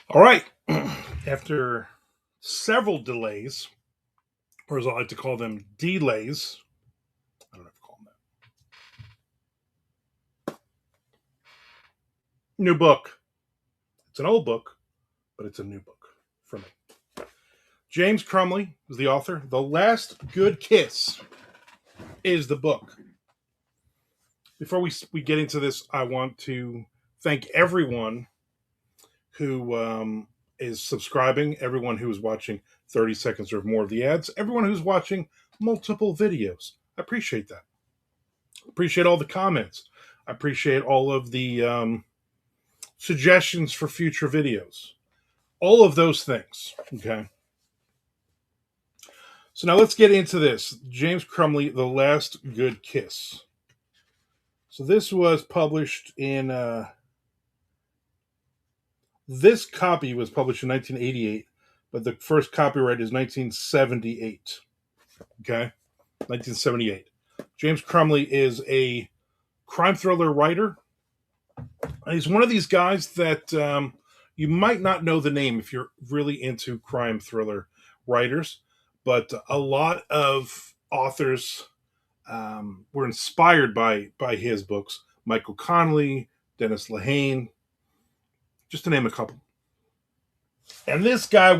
All right. After several delays, or as I like to call them, delays, I don't know if I call them that. New book. It's an old book, but it's a new book for me. James Crumley is the author. The Last Good Kiss is the book. Before we get into this, I want to thank everyone who is subscribing, everyone who is watching 30 seconds or more of the ads, everyone who's watching multiple videos. I appreciate that. Appreciate all the comments. I appreciate all of the suggestions for future videos. All of those things. Okay. So now let's get into this. James Crumley, The Last Good Kiss. So this was published in. This copy was published in 1988, but the first copyright is 1978. Okay. 1978. James Crumley is a crime thriller writer. And he's one of these guys that you might not know the name if you're really into crime thriller writers, but a lot of authors were inspired by his books. Michael Connelly, Dennis Lehane, just to name a couple. And this guy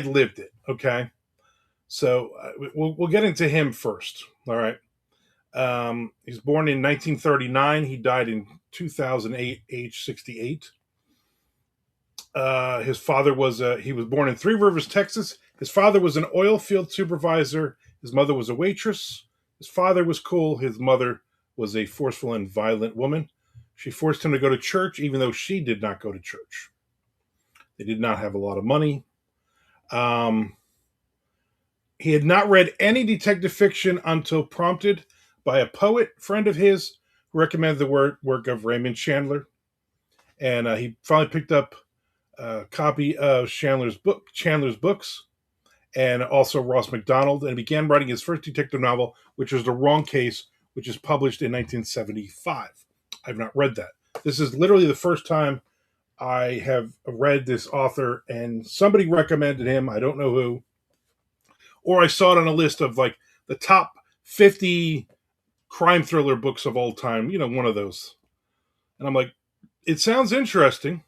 lived it. Okay, so we'll get into him first. All right. He was born in 1939. He died in 2008, age 68. His father was he was born in Three Rivers, Texas. His father was an oil field supervisor. His mother was a waitress. His father was cool. His mother was a forceful and violent woman. She forced him to go to church, even though she did not go to church. They did not have a lot of money. Um, he had not read any detective fiction until prompted by a poet friend of his who recommended the work of Raymond Chandler. And he finally picked up a copy of Chandler's books, and also Ross MacDonald, and began writing his first detective novel, which was The Wrong Case, which is published in 1975. I've not read that. This is literally the first time I have read this author, and somebody recommended him. I don't know who. Or I saw it on a list of like the top 50 crime thriller books of all time, one of those. And I'm like, it sounds interesting.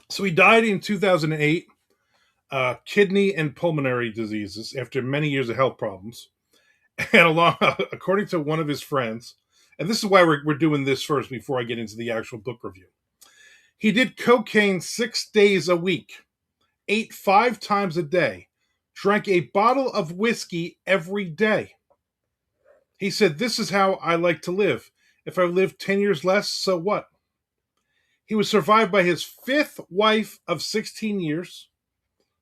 So he died in 2008, kidney and pulmonary diseases after many years of health problems. And according to one of his friends, and this is why we're doing this first before I get into the actual book review. He did cocaine 6 days a week, ate 5 times a day, drank a bottle of whiskey every day. He said, "This is how I like to live. If I live 10 years less, so what?" He was survived by his fifth wife of 16 years,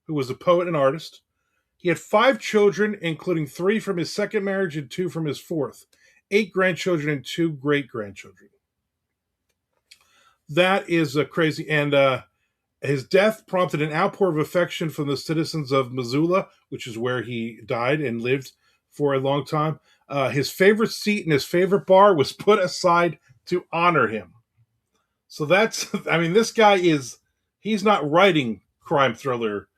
who was a poet and artist. He had 5 children, including 3 from his second marriage and 2 from his fourth, 8 grandchildren and 2 great grandchildren. That is crazy. And his death prompted an outpour of affection from the citizens of Missoula, which is where he died and lived for a long time. His favorite seat in his favorite bar was put aside to honor him. So this guy he's not writing crime thriller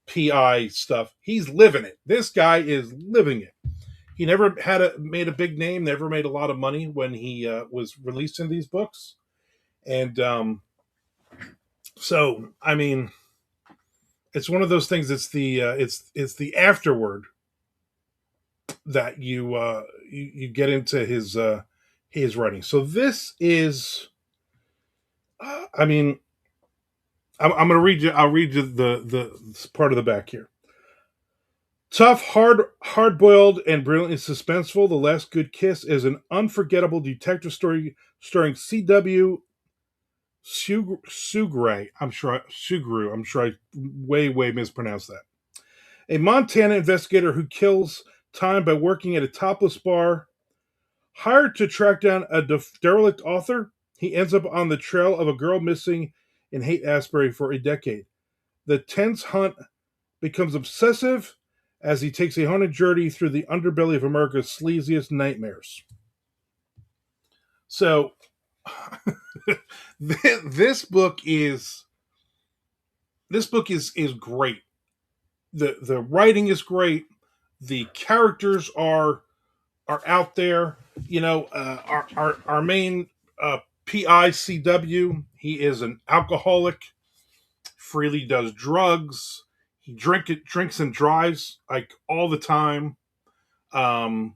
PI stuff. He's living it. This guy is living it. He never made a big name, never made a lot of money when he was released in these books. And so, it's one of those things. It's the afterword that you get into his writing. So this is, I'm going to read you. I'll read you the part of the back here. Tough, hard-boiled, and brilliantly suspenseful, The Last Good Kiss is an unforgettable detective story starring C.W. Sugru. I'm sure I way mispronounced that. A Montana investigator who kills time by working at a topless bar. Hired to track down a derelict author, he ends up on the trail of a girl missing in Haight-Ashbury for a decade. The tense hunt becomes obsessive as he takes a haunted journey through the underbelly of America's sleaziest nightmares. So, This book is this book is great. The writing is great. The characters are out there. Our main PICW. He is an alcoholic. Freely does drugs. He drinks and drives like all the time. Um,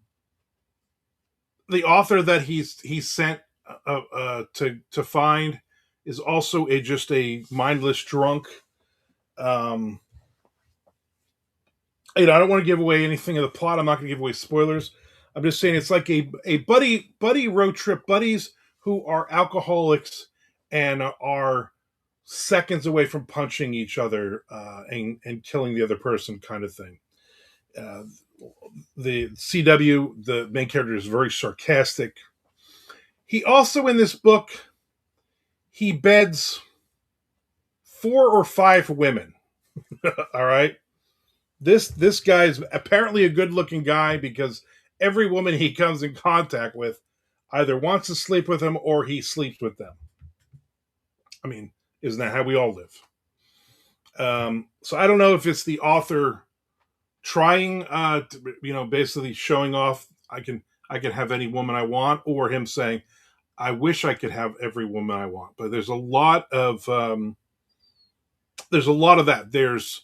the author that he's sent to find is also just a mindless drunk. Um, I don't want to give away anything of the plot. I'm not going to give away spoilers. I'm just saying it's like a buddy road trip, buddies who are alcoholics and are seconds away from punching each other and killing the other person, kind of thing. Uh, the CW, the main character, is very sarcastic. He also, in this book, he beds 4 or 5 women. All right, this guy's apparently a good looking guy because every woman he comes in contact with either wants to sleep with him or he sleeps with them. I mean, isn't that how we all live? So I don't know if it's the author trying, basically showing off. I can have any woman I want, or him saying, I wish I could have every woman I want. But there's a lot of that. There's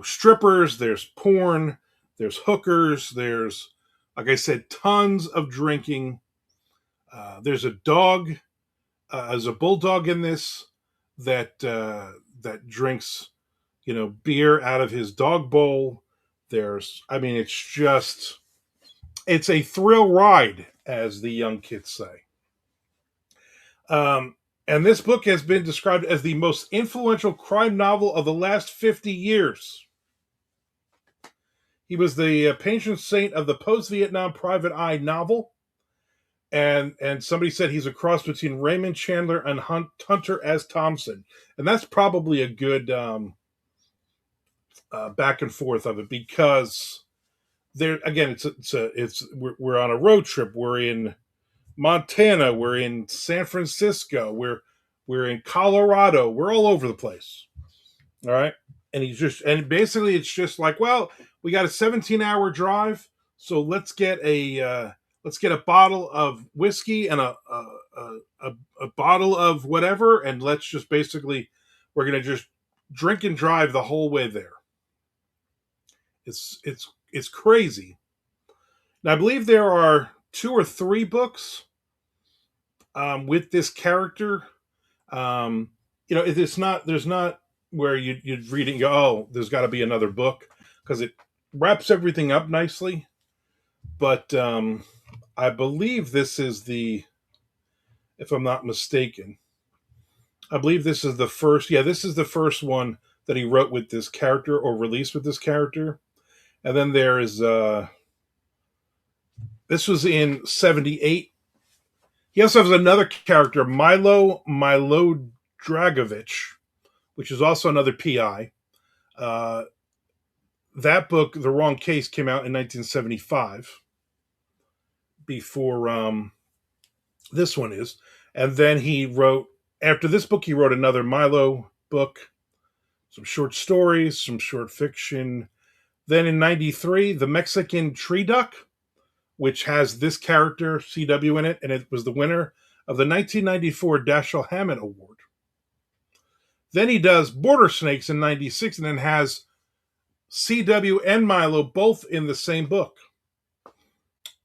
strippers, there's porn, there's hookers, there's, like I said, tons of drinking. There's a dog, there's a bulldog in this that drinks, beer out of his dog bowl. It's a thrill ride, as the young kids say. And this book has been described as the most influential crime novel of the last 50 years. He was the patron saint of the post-Vietnam Private Eye novel. And somebody said he's a cross between Raymond Chandler and Hunter S. Thompson. And that's probably a good back and forth of it, because there again, we're on a road trip. We're in Montana, we're in San Francisco, we're in Colorado, we're all over the place. All right. And basically it's just like, well, we got a 17-hour drive, so let's get a bottle of whiskey and a bottle of whatever, and let's just basically, we're gonna just drink and drive the whole way there. It's crazy. Now I believe there are 2 or 3 books with this character. It's not there's not where you'd read it and go, oh, there's got to be another book, because it wraps everything up nicely. But I believe this is if I'm not mistaken, I believe this is the first. Yeah, this is the first one that he wrote with this character or released with this character. And then there is this was in 78. He also has another character, Milo Dragovich, which is also another PI. That book, The Wrong Case, came out in 1975, before this one is. And then after this book, he wrote another Milo book, some short stories, some short fiction. Then in 93, The Mexican Tree Duck, which has this character, CW, in it, and it was the winner of the 1994 Dashiell Hammett Award. Then he does Border Snakes in 96, and then has CW and Milo both in the same book.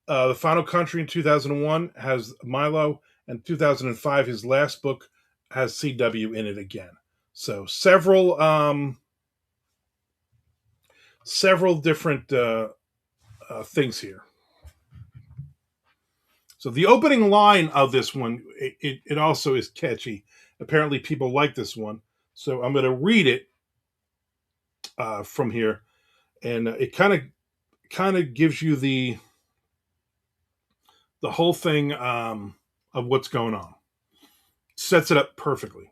The Final Country in 2001 has Milo, and 2005, his last book, has CW in it again. So several different things here. So the opening line of this one, it also is catchy. Apparently people like this one. So I'm going to read it from here. And it kind of gives you the whole thing of what's going on. Sets it up perfectly.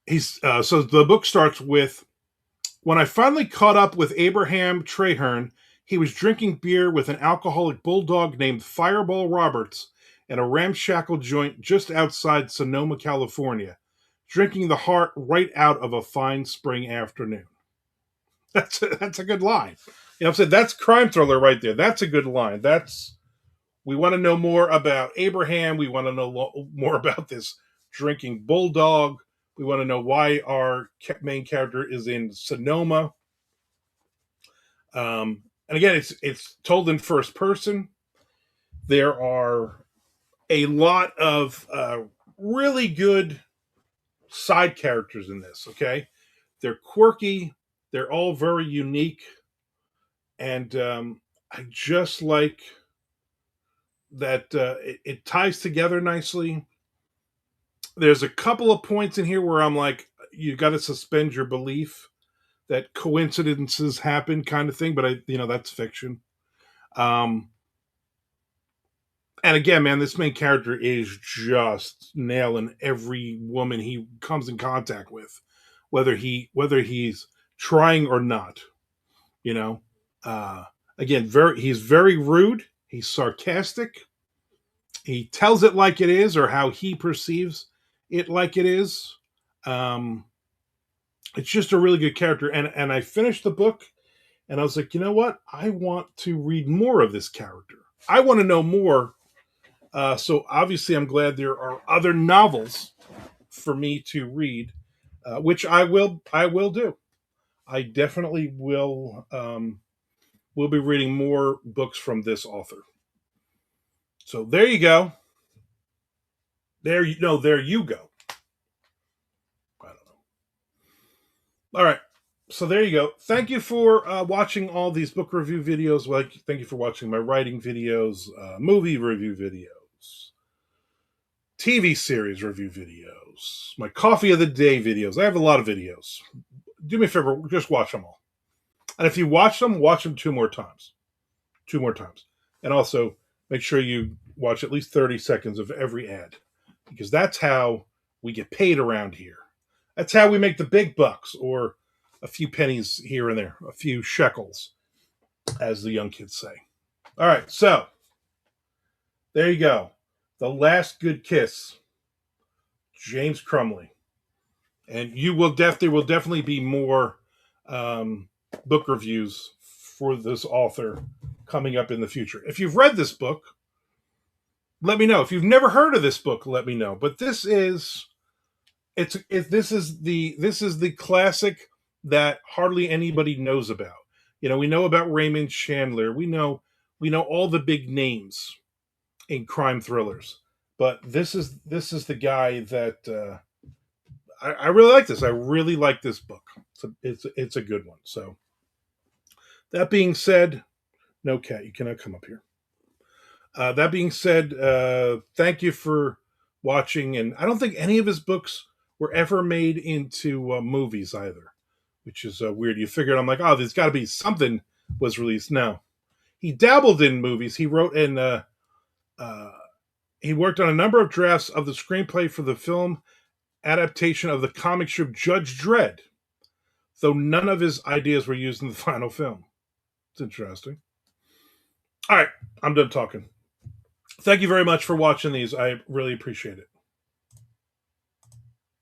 So the book starts with, when I finally caught up with Abraham Traherne, he was drinking beer with an alcoholic bulldog named Fireball Roberts, and a ramshackle joint just outside Sonoma, California, drinking the heart right out of a fine spring afternoon. That's a good line. You know, I'm saying that's crime thriller right there. That's a good line. We want to know more about Abraham. We want to know more about this drinking bulldog. We want to know why our main character is in Sonoma. And again, it's told in first person. There are a lot of really good side characters in this. Okay, they're quirky. They're all very unique, and I just like that it ties together nicely. There's a couple of points in here where I'm like, you got to suspend your belief that coincidences happen, kind of thing. But that's fiction. Um, and again, man, this main character is just nailing every woman he comes in contact with, whether he's trying or not. You know, uh, again, he's very rude. He's sarcastic. He tells it like it is, or how he perceives it like it is. Um, it's just a really good character, and I finished the book, and I was like, you know what? I want to read more of this character. I want to know more. So obviously, I'm glad there are other novels for me to read, which I will. I will do. I definitely will. We'll be reading more books from this author. So there you go. There you go. I don't know. All right. So there you go. Thank you for watching all these book review videos. Thank you for watching my writing videos, movie review videos, TV series review videos, my coffee of the day videos. I have a lot of videos. Do me a favor, just watch them all. And if you watch them 2 more times. 2 more times. And also make sure you watch at least 30 seconds of every ad, because that's how we get paid around here. That's how we make the big bucks, or a few pennies here and there, a few shekels, as the young kids say. All right, so there you go. The Last Good Kiss, James Crumley. And there will definitely be more book reviews for this author coming up in the future. If you've read this book, let me know. If you've never heard of this book, let me know. But this is the classic that hardly anybody knows about. We know about Raymond Chandler. We know all the big names in crime thrillers. But this is the guy that I really like this. I really like this book. It's a good one. So that being said, no, cat, you cannot come up here. That being said, thank you for watching. And I don't think any of his books were ever made into movies either, which is weird. You figured, I'm like, oh, there's got to be something was released. No, he dabbled in movies. He wrote he worked on a number of drafts of the screenplay for the film adaptation of the comic strip Judge Dredd, though none of his ideas were used in the final film. It's interesting. All right, I'm done talking. Thank you very much for watching these. I really appreciate it.